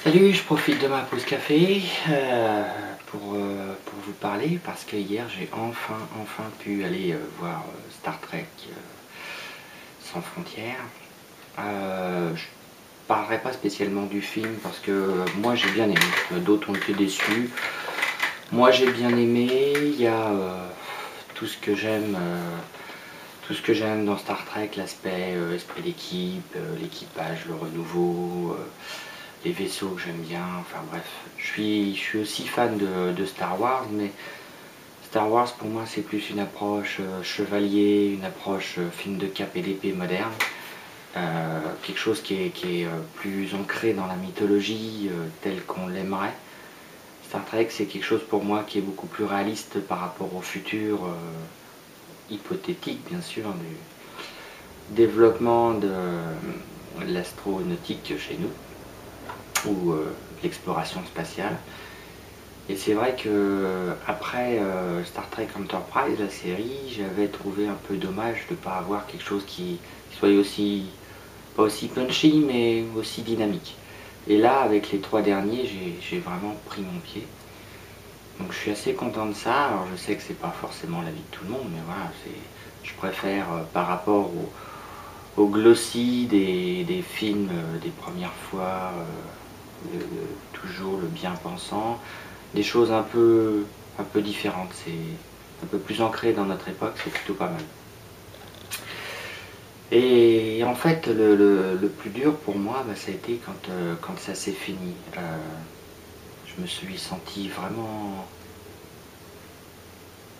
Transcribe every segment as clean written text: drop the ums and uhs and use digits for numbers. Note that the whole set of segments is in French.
Salut, je profite de ma pause café pour vous parler parce que hier j'ai enfin pu aller voir Star Trek sans frontières. Je parlerai pas spécialement du film parce que moi j'ai bien aimé, d'autres ont été déçus. Moi j'ai bien aimé, il y a tout ce que j'aime. Tout ce que j'aime dans Star Trek, l'aspect esprit d'équipe, l'équipage, le renouveau, les vaisseaux que j'aime bien, enfin bref. Je suis aussi fan de Star Wars, mais Star Wars pour moi c'est plus une approche chevalier, une approche film de cap et d'épée moderne. Quelque chose qui est plus ancré dans la mythologie telle qu'on l'aimerait. Star Trek c'est quelque chose pour moi qui est beaucoup plus réaliste par rapport au futur hypothétique bien sûr du développement de l'astronautique chez nous ou l'exploration spatiale. Et c'est vrai que après Star Trek Enterprise, la série, j'avais trouvé un peu dommage de ne pas avoir quelque chose qui soit aussi, pas aussi punchy mais aussi dynamique. Et là avec les 3 derniers j'ai vraiment pris mon pied. Donc je suis assez content de ça. Alors je sais que c'est pas forcément l'avis de tout le monde, mais voilà, je préfère par rapport au glossy des films des premières fois, toujours le bien pensant, des choses un peu différentes. C'est un peu plus ancré dans notre époque, c'est plutôt pas mal. Et en fait, le plus dur pour moi, bah, ça a été quand ça s'est fini. Je me suis senti vraiment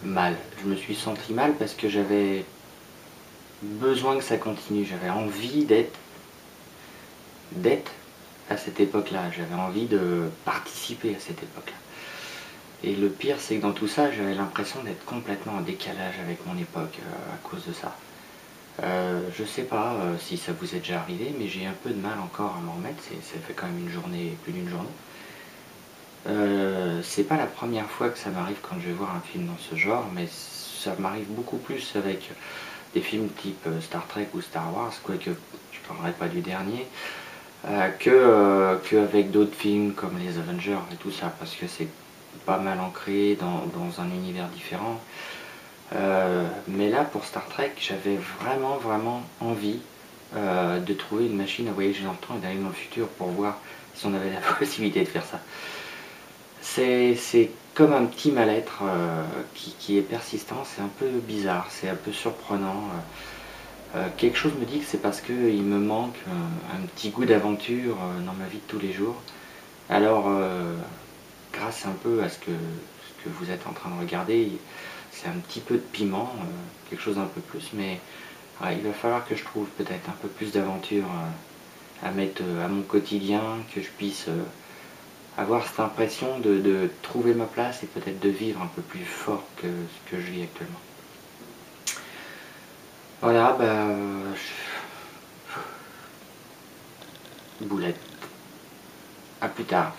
mal. Je me suis senti mal parce que j'avais besoin que ça continue. J'avais envie d'être à cette époque-là. J'avais envie de participer à cette époque-là. Et le pire, c'est que dans tout ça, j'avais l'impression d'être complètement en décalage avec mon époque à cause de ça. Je sais pas si ça vous est déjà arrivé, mais j'ai un peu de mal encore à m'en remettre. Ça fait quand même une journée, plus d'une journée. C'est pas la première fois que ça m'arrive quand je vais voir un film dans ce genre, mais ça m'arrive beaucoup plus avec des films type Star Trek ou Star Wars, quoique je parlerai pas du dernier, que avec d'autres films comme les Avengers et tout ça, parce que c'est pas mal ancré dans un univers différent. Mais là pour Star Trek j'avais vraiment envie de trouver une machine à voyager dans le temps et d'aller dans le futur pour voir si on avait la possibilité de faire ça. C'est comme un petit mal-être qui est persistant, c'est un peu bizarre, c'est un peu surprenant. Quelque chose me dit que c'est parce qu'il me manque un petit goût d'aventure dans ma vie de tous les jours. Alors, grâce un peu à ce que vous êtes en train de regarder, c'est un petit peu de piment, quelque chose d'un peu plus, mais ouais, il va falloir que je trouve peut-être un peu plus d'aventure à mettre à mon quotidien, que je puisse avoir cette impression de trouver ma place et peut-être de vivre un peu plus fort que ce que je vis actuellement. Voilà, bah, boulette. À plus tard.